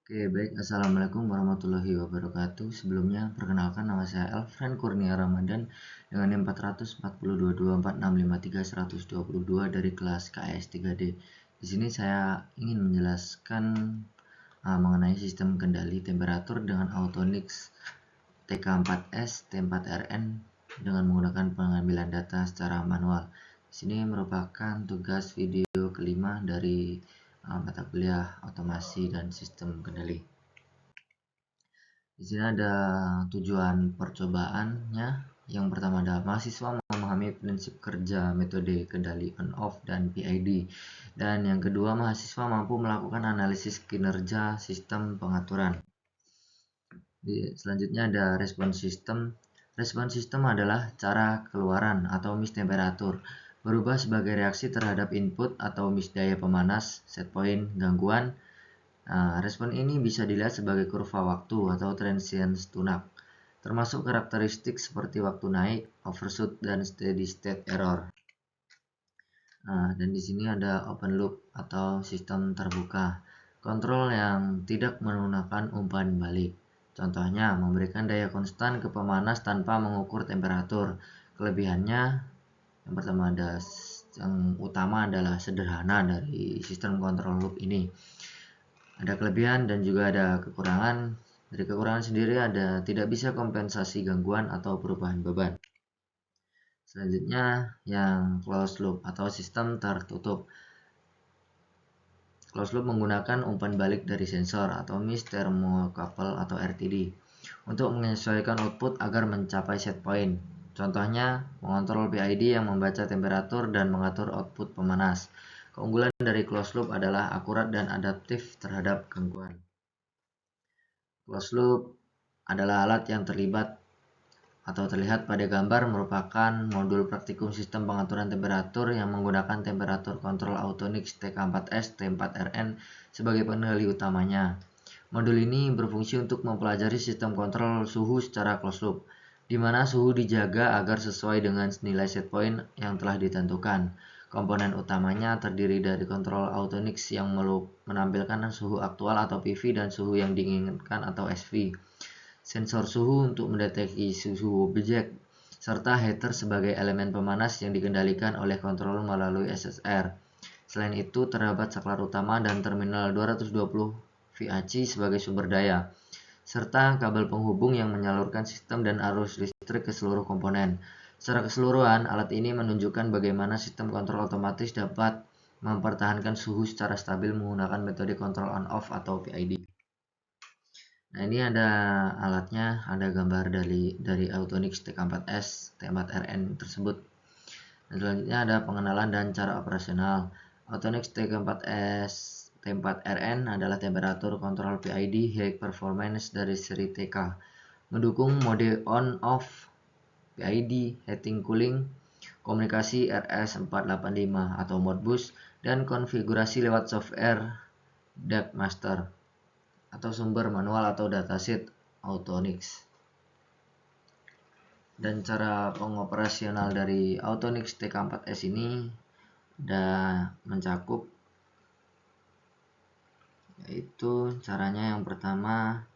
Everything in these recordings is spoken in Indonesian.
Oke, baik. Assalamualaikum warahmatullahi wabarakatuh. Sebelumnya, perkenalkan nama saya Elfriend Kurnia Ramadan dengan NIM 4442653 dari kelas KS 3D. Di sini saya ingin menjelaskan mengenai sistem kendali temperatur dengan Autonix TK4S T4RN dengan menggunakan pengambilan data secara manual. Di sini merupakan tugas video kelima dari mata kuliah otomasi dan sistem kendali. Di sini ada tujuan percobaannya. Yang pertama adalah mahasiswa memahami prinsip kerja metode kendali on-off dan PID. Dan yang kedua, mahasiswa mampu melakukan analisis kinerja sistem pengaturan. Selanjutnya ada respon sistem. Respon sistem adalah cara keluaran atau mistemperatur berubah sebagai reaksi terhadap input atau misdaya pemanas, set point, gangguan. Respon ini bisa dilihat sebagai kurva waktu atau transient tunak, termasuk karakteristik seperti waktu naik, overshoot, dan steady state error. Dan di sini ada open loop atau sistem terbuka, kontrol yang tidak menggunakan umpan balik. Contohnya, memberikan daya konstan ke pemanas tanpa mengukur temperatur. Kelebihannya, yang utama adalah sederhana dari sistem kontrol loop ini. Ada kelebihan dan juga ada kekurangan. Dari kekurangan sendiri ada tidak bisa kompensasi gangguan atau perubahan beban. Selanjutnya yang closed loop atau sistem tertutup. Closed loop menggunakan umpan balik dari sensor atau miss thermocouple atau RTD untuk menyesuaikan output agar mencapai set point. Contohnya, mengontrol PID yang membaca temperatur dan mengatur output pemanas. Keunggulan dari closed loop adalah akurat dan adaptif terhadap gangguan. Closed loop adalah alat yang terlihat pada gambar merupakan modul praktikum sistem pengaturan temperatur yang menggunakan temperatur kontrol Autonix TK4S T4RN sebagai pengendali utamanya. Modul ini berfungsi untuk mempelajari sistem kontrol suhu secara closed loop, di mana suhu dijaga agar sesuai dengan nilai set point yang telah ditentukan. Komponen utamanya terdiri dari kontrol Autonix yang menampilkan suhu aktual atau PV dan suhu yang diinginkan atau SV, sensor suhu untuk mendeteksi suhu objek, serta heater sebagai elemen pemanas yang dikendalikan oleh kontrol melalui SSR. Selain itu, terdapat saklar utama dan terminal 220 VAC sebagai sumber daya, serta kabel penghubung yang menyalurkan sistem dan arus listrik ke seluruh komponen. Secara keseluruhan, alat ini menunjukkan bagaimana sistem kontrol otomatis dapat mempertahankan suhu secara stabil menggunakan metode kontrol on-off atau PID. Nah, ini ada alatnya, ada gambar dari Autonix TK4S T4RN tersebut. Dan selanjutnya ada pengenalan dan cara operasional. Autonix TK4S T4RN adalah temperatur kontrol PID high performance dari seri TK. Mendukung mode on-off, PID, heating cooling, komunikasi RS485 atau Modbus, dan konfigurasi lewat software Dark Master atau sumber manual atau dataset Autonix. Dan cara pengoperasional dari Autonix TK4S ini mencakup, yaitu caranya yang pertama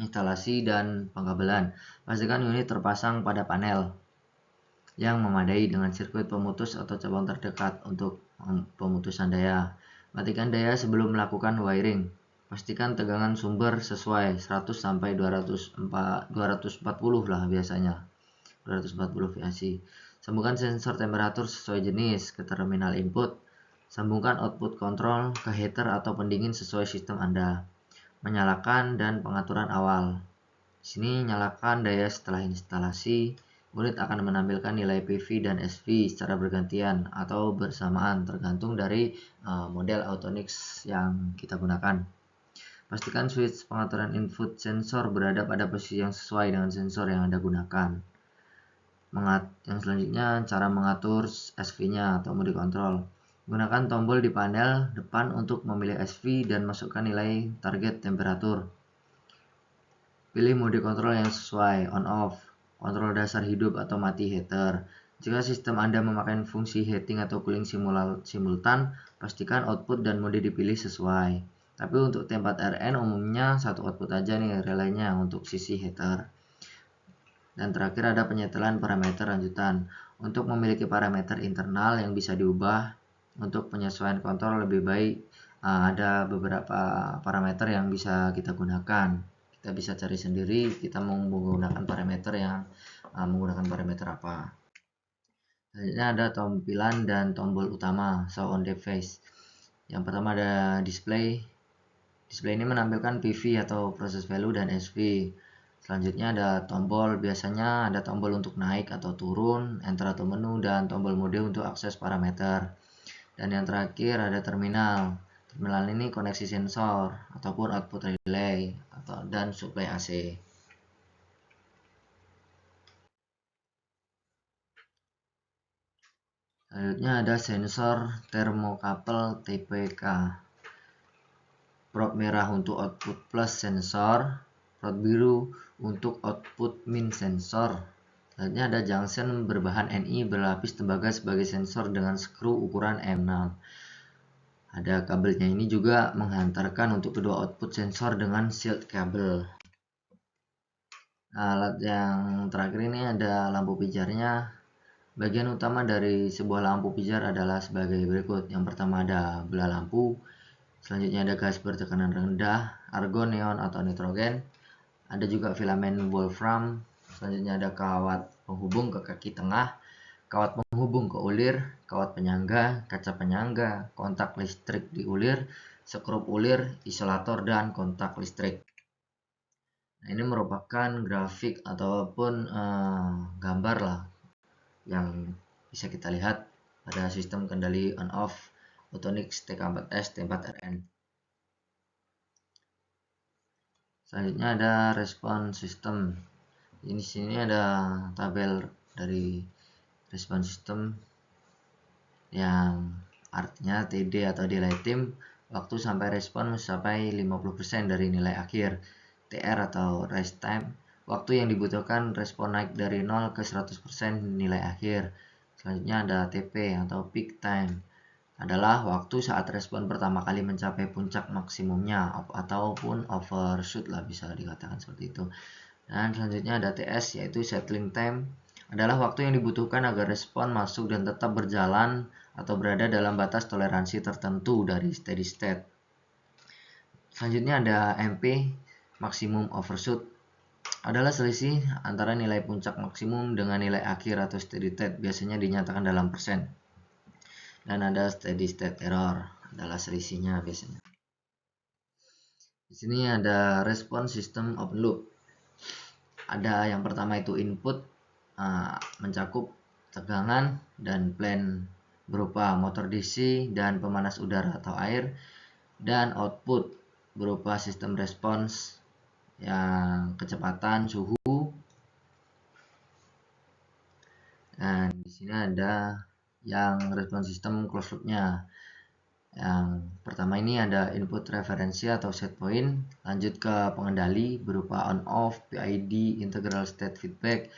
instalasi dan pengkabelan. Pastikan unit terpasang pada panel yang memadai dengan sirkuit pemutus atau cabang terdekat untuk pemutusan daya. Matikan daya sebelum melakukan wiring. Pastikan tegangan sumber sesuai 100 sampai 240 lah biasanya. 240 VAC. Sambungkan sensor temperatur sesuai jenis ke terminal input. Sambungkan output kontrol ke heater atau pendingin sesuai sistem Anda. Menyalakan dan pengaturan awal. Di sini nyalakan daya setelah instalasi. Unit akan menampilkan nilai PV dan SV secara bergantian atau bersamaan tergantung dari model Autonix yang kita gunakan. Pastikan switch pengaturan input sensor berada pada posisi yang sesuai dengan sensor yang Anda gunakan. Yang selanjutnya, cara mengatur SV-nya atau mode kontrol. Gunakan tombol di panel depan untuk memilih SV dan masukkan nilai target temperatur. Pilih mode kontrol yang sesuai, on-off, kontrol dasar hidup atau mati heater. Jika sistem Anda memakai fungsi heating atau cooling simultan, pastikan output dan mode dipilih sesuai. Tapi untuk T4RN umumnya satu output aja nih relaynya untuk sisi header. Dan terakhir ada penyetelan parameter lanjutan. Untuk memiliki parameter internal yang bisa diubah untuk penyesuaian kontrol lebih baik, ada beberapa parameter yang bisa kita gunakan. Kita bisa cari sendiri kita mau menggunakan parameter yang menggunakan parameter apa. Selanjutnya ada tampilan dan tombol utama show on device. Yang pertama ada display. Display ini menampilkan PV atau process value dan SV. Selanjutnya ada tombol, biasanya ada tombol untuk naik atau turun, enter atau menu, dan tombol mode untuk akses parameter. Dan yang terakhir ada terminal. Terminal ini koneksi sensor ataupun output relay dan supply AC. Selanjutnya ada sensor thermocouple TPK. Probe merah untuk output plus sensor, probe biru untuk output min sensor. Selanjutnya ada junction berbahan Ni berlapis tembaga sebagai sensor dengan skru ukuran M6. Ada kabelnya ini juga menghantarkan untuk kedua output sensor dengan shield kabel. Nah, alat yang terakhir ini ada lampu pijarnya. Bagian utama dari sebuah lampu pijar adalah sebagai berikut. Yang pertama ada bola lampu. Selanjutnya ada gas bertekanan rendah, argon, neon atau nitrogen. Ada juga filamen wolfram. Selanjutnya ada kawat penghubung ke kaki tengah, kawat penghubung ke ulir, kawat penyangga, kaca penyangga, kontak listrik di ulir, sekrup ulir, isolator, dan kontak listrik. Nah, ini merupakan grafik ataupun gambar lah yang bisa kita lihat pada sistem kendali on-off Photonix TK4S T4RN. Selanjutnya ada respon sistem. Di sini ada tabel dari respon sistem yang artinya TD atau delay time, waktu sampai respon mencapai 50% dari nilai akhir. TR atau rest time, waktu yang dibutuhkan respon naik dari 0 ke 100% nilai akhir. Selanjutnya ada TP atau peak time, adalah waktu saat respon pertama kali mencapai puncak maksimumnya ataupun overshoot lah, bisa dikatakan seperti itu. Dan selanjutnya ada TS yaitu settling time, adalah waktu yang dibutuhkan agar respon masuk dan tetap berjalan atau berada dalam batas toleransi tertentu dari steady state. Selanjutnya ada MP maximum overshoot, adalah selisih antara nilai puncak maksimum dengan nilai akhir atau steady state, biasanya dinyatakan dalam persen. Dan ada steady state error, adalah selisihnya biasanya. Di sini ada respon sistem open loop. Ada yang pertama itu input, mencakup tegangan dan plan berupa motor DC dan pemanas udara atau air, dan output berupa sistem respons yang kecepatan, suhu. Dan di sini ada yang respon sistem closed loop-nya. Yang pertama ini ada input referensi atau set point, lanjut ke pengendali berupa on off, PID, integral state feedback,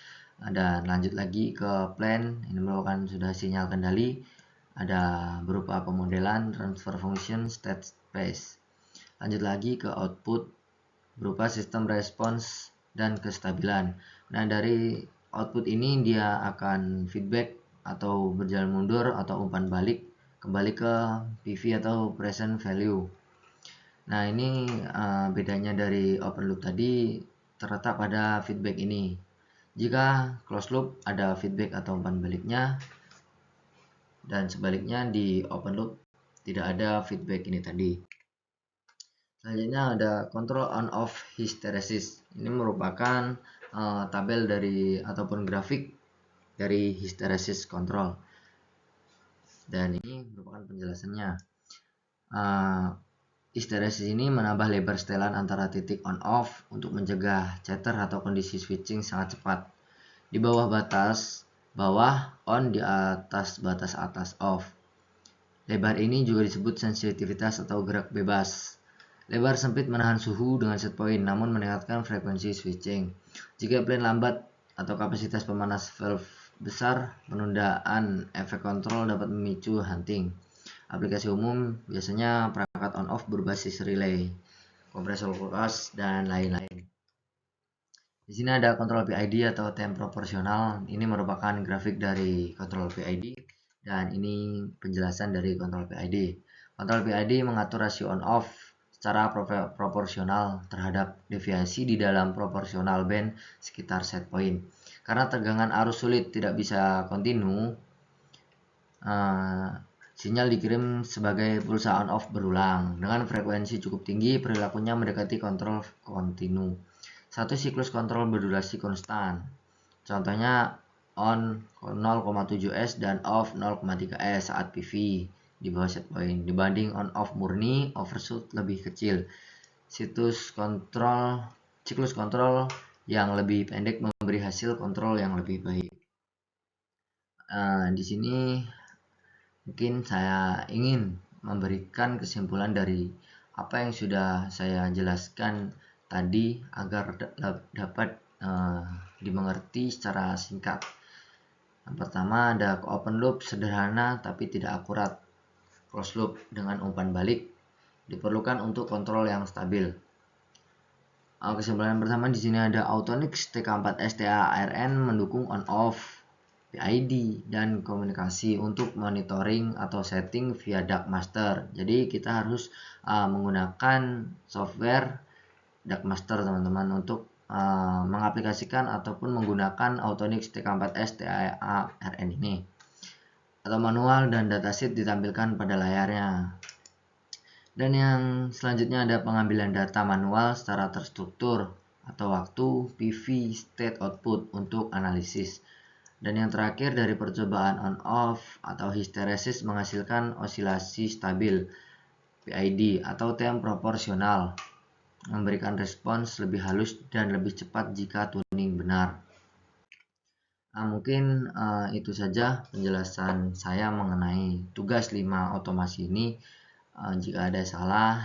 dan lanjut lagi ke plan, ini merupakan sudah sinyal kendali, ada berupa pemodelan, transfer function, state space. Lanjut lagi ke output berupa sistem response dan kestabilan. Nah, dari output ini dia akan feedback atau berjalan mundur atau umpan balik kembali ke PV atau present value. Nah, ini bedanya dari open loop tadi terletak pada feedback ini. Jika closed loop ada feedback atau umpan baliknya, dan sebaliknya di open loop tidak ada feedback ini tadi. Selanjutnya ada control on off hysteresis. Ini merupakan tabel dari ataupun grafik dari hysteresis control. Dan ini merupakan penjelasannya. Hysteresis ini menambah lebar setelan antara titik on off untuk mencegah chatter atau kondisi switching sangat cepat. Di bawah batas bawah on, di atas batas atas off. Lebar ini juga disebut sensitivitas atau gerak bebas. Lebar sempit menahan suhu dengan set point namun meningkatkan frekuensi switching. Jika plane lambat atau kapasitas pemanas valve besar, penundaan efek kontrol dapat memicu hunting. Aplikasi umum biasanya perangkat on-off berbasis relay, kompresor kulkas, dan lain-lain. Di sini ada kontrol PID atau time proporsional. Ini merupakan grafik dari kontrol PID dan ini penjelasan dari kontrol PID. Kontrol PID mengatur rasio on-off secara proporsional terhadap deviasi di dalam proporsional band sekitar set point. Karena tegangan arus sulit tidak bisa kontinu, sinyal dikirim sebagai pulsa on-off berulang. Dengan frekuensi cukup tinggi, perilakunya mendekati kontrol kontinu. Satu siklus kontrol berdurasi konstan. Contohnya on 0,7 S dan off 0,3 S saat PV di bawah set point. Dibanding on-off murni, overshoot lebih kecil. Siklus kontrol yang lebih pendek memberi hasil kontrol yang lebih baik. Di sini mungkin saya ingin memberikan kesimpulan dari apa yang sudah saya jelaskan tadi agar dapat dimengerti secara singkat. Yang pertama ada open loop sederhana tapi tidak akurat. Closed loop dengan umpan balik diperlukan untuk kontrol yang stabil. Kesimpulan pertama di sini ada Autonix TK4STA-ARN mendukung on-off PID dan komunikasi untuk monitoring atau setting via Dark Master. Jadi kita harus menggunakan software Dark Master teman-teman untuk mengaplikasikan ataupun menggunakan Autonix TK4STA-ARN ini. Atau manual dan datasheet ditampilkan pada layarnya. Dan yang selanjutnya ada pengambilan data manual secara terstruktur atau waktu, PV, state, output untuk analisis. Dan yang terakhir dari percobaan on-off atau histeresis menghasilkan osilasi stabil PID atau time proporsional, memberikan respons lebih halus dan lebih cepat jika tuning benar. Mungkin itu saja penjelasan saya mengenai tugas 5 otomasi ini. Jika ada salah,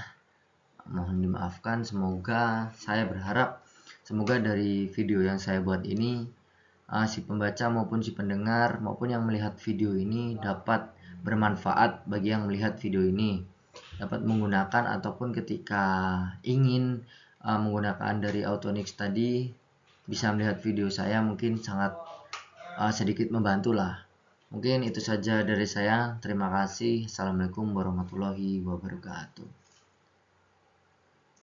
mohon dimaafkan. Saya berharap semoga dari video yang saya buat ini si pembaca maupun si pendengar maupun yang melihat video ini dapat bermanfaat bagi yang melihat video ini, dapat menggunakan ataupun ketika ingin menggunakan dari Autonix tadi bisa melihat video saya, mungkin sangat sedikit membantu lah. Mungkin itu saja dari saya. Terima kasih. Assalamualaikum warahmatullahi wabarakatuh.